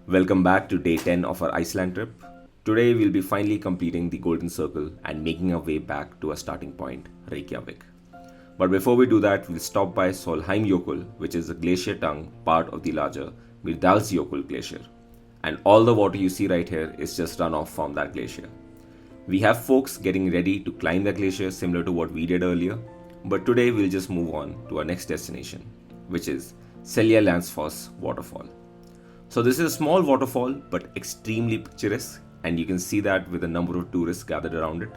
Welcome back to day 10 of our Iceland trip. Today we'll be finally completing the Golden Circle and making our way back to our starting point, Reykjavik. But before we do that, we'll stop by Solheimjökull, which is the glacier tongue part of the larger Mýrdalsjökull glacier. And all the water you see right here is just runoff from that glacier. We have folks getting ready to climb the glacier similar to what we did earlier, but today we'll just move on to our next destination, which is Seljalandsfoss waterfall. So this is a small waterfall but extremely picturesque, and you can see that with a number of tourists gathered around it.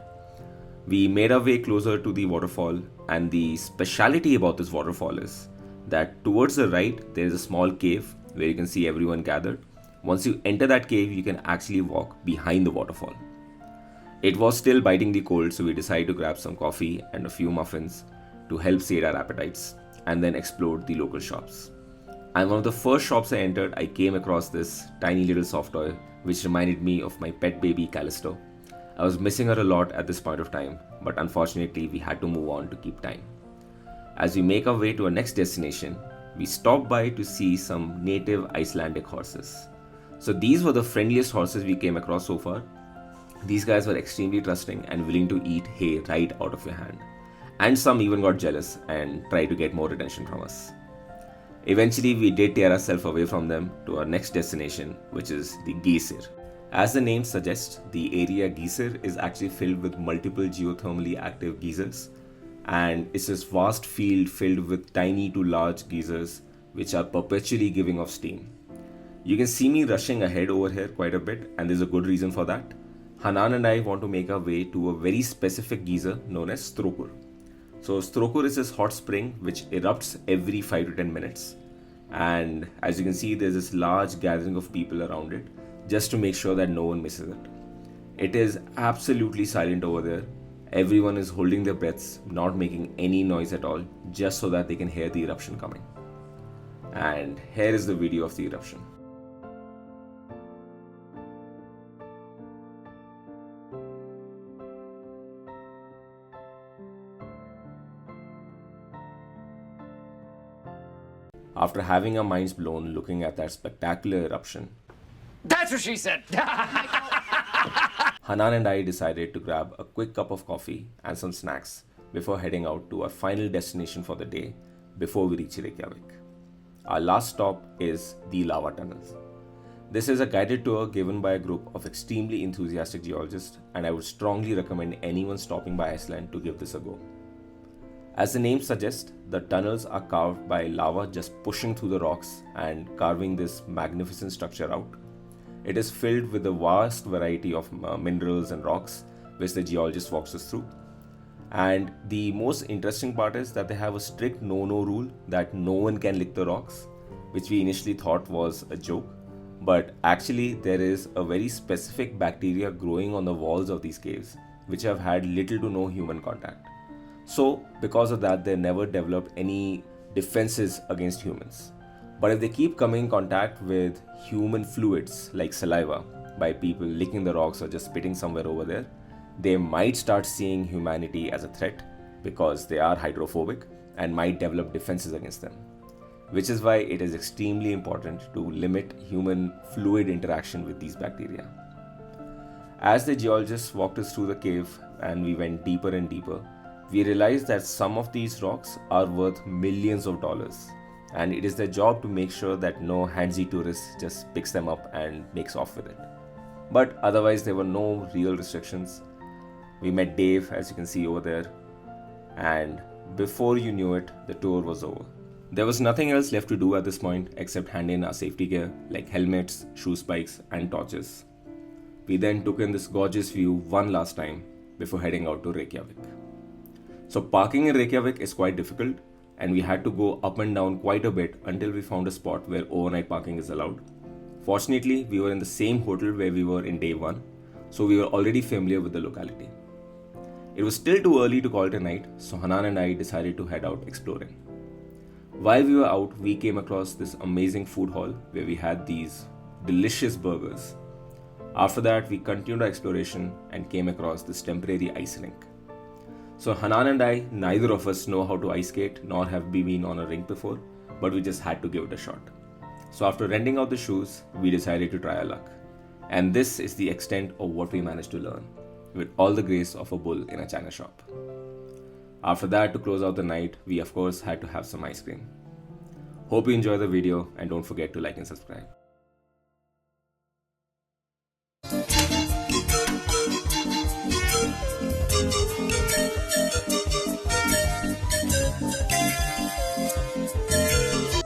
We made our way closer to the waterfall, and the speciality about this waterfall is that towards the right there is a small cave where you can see everyone gathered. Once you enter that cave, you can actually walk behind the waterfall. It was still biting the cold, so we decided to grab some coffee and a few muffins to help sate our appetites, and then explored the local shops. And one of the first shops I entered, I came across this tiny little soft toy which reminded me of my pet baby Callisto. I was missing her a lot at this point of time, but unfortunately we had to move on to keep time. As we make our way to our next destination, we stopped by to see some native Icelandic horses. So these were the friendliest horses we came across so far. These guys were extremely trusting and willing to eat hay right out of your hand. And some even got jealous and tried to get more attention from us. Eventually, we did tear ourselves away from them to our next destination, which is the Geysir. As the name suggests, the area Geyser is actually filled with multiple geothermally active geysers, and it's this vast field filled with tiny to large geysers which are perpetually giving off steam. You can see me rushing ahead over here quite a bit, and there's a good reason for that. Hanan and I want to make our way to a very specific geyser known as Strokkur. So Strokkur is this hot spring which erupts every 5 to 10 minutes, and as you can see there's this large gathering of people around it just to make sure that no one misses it. It is absolutely silent over there. Everyone is holding their breaths, not making any noise at all, just so that they can hear the eruption coming. And here is the video of the eruption. After having our minds blown looking at that spectacular eruption, that's what she said! Hanan and I decided to grab a quick cup of coffee and some snacks before heading out to our final destination for the day before we reach Reykjavik. Our last stop is the lava tunnels. This is a guided tour given by a group of extremely enthusiastic geologists, and I would strongly recommend anyone stopping by Iceland to give this a go. As the name suggests, the tunnels are carved by lava just pushing through the rocks and carving this magnificent structure out. It is filled with a vast variety of minerals and rocks which the geologist walks us through. And the most interesting part is that they have a strict no-no rule that no one can lick the rocks, which we initially thought was a joke. But actually there is a very specific bacteria growing on the walls of these caves which have had little to no human contact. So, because of that, they never developed any defenses against humans. But if they keep coming in contact with human fluids like saliva by people licking the rocks or just spitting somewhere over there, they might start seeing humanity as a threat because they are hydrophobic and might develop defenses against them. Which is why it is extremely important to limit human fluid interaction with these bacteria. As the geologists walked us through the cave and we went deeper and deeper, we realized that some of these rocks are worth millions of dollars, and it is their job to make sure that no handsy tourist just picks them up and makes off with it. But otherwise there were no real restrictions. We met Dave, as you can see over there, and before you knew it, the tour was over. There was nothing else left to do at this point except hand in our safety gear like helmets, shoe spikes and torches. We then took in this gorgeous view one last time before heading out to Reykjavik. So parking in Reykjavik is quite difficult, and we had to go up and down quite a bit until we found a spot where overnight parking is allowed. Fortunately, we were in the same hotel where we were in day 1, so we were already familiar with the locality. It was still too early to call it a night, so Hanan and I decided to head out exploring. While we were out, we came across this amazing food hall where we had these delicious burgers. After that, we continued our exploration and came across this temporary ice rink. So Hanan and I, neither of us know how to ice skate nor have been on a rink before, but we just had to give it a shot. So after renting out the shoes, we decided to try our luck. And this is the extent of what we managed to learn, with all the grace of a bull in a china shop. After that, to close out the night, we of course had to have some ice cream. Hope you enjoy the video and don't forget to like and subscribe.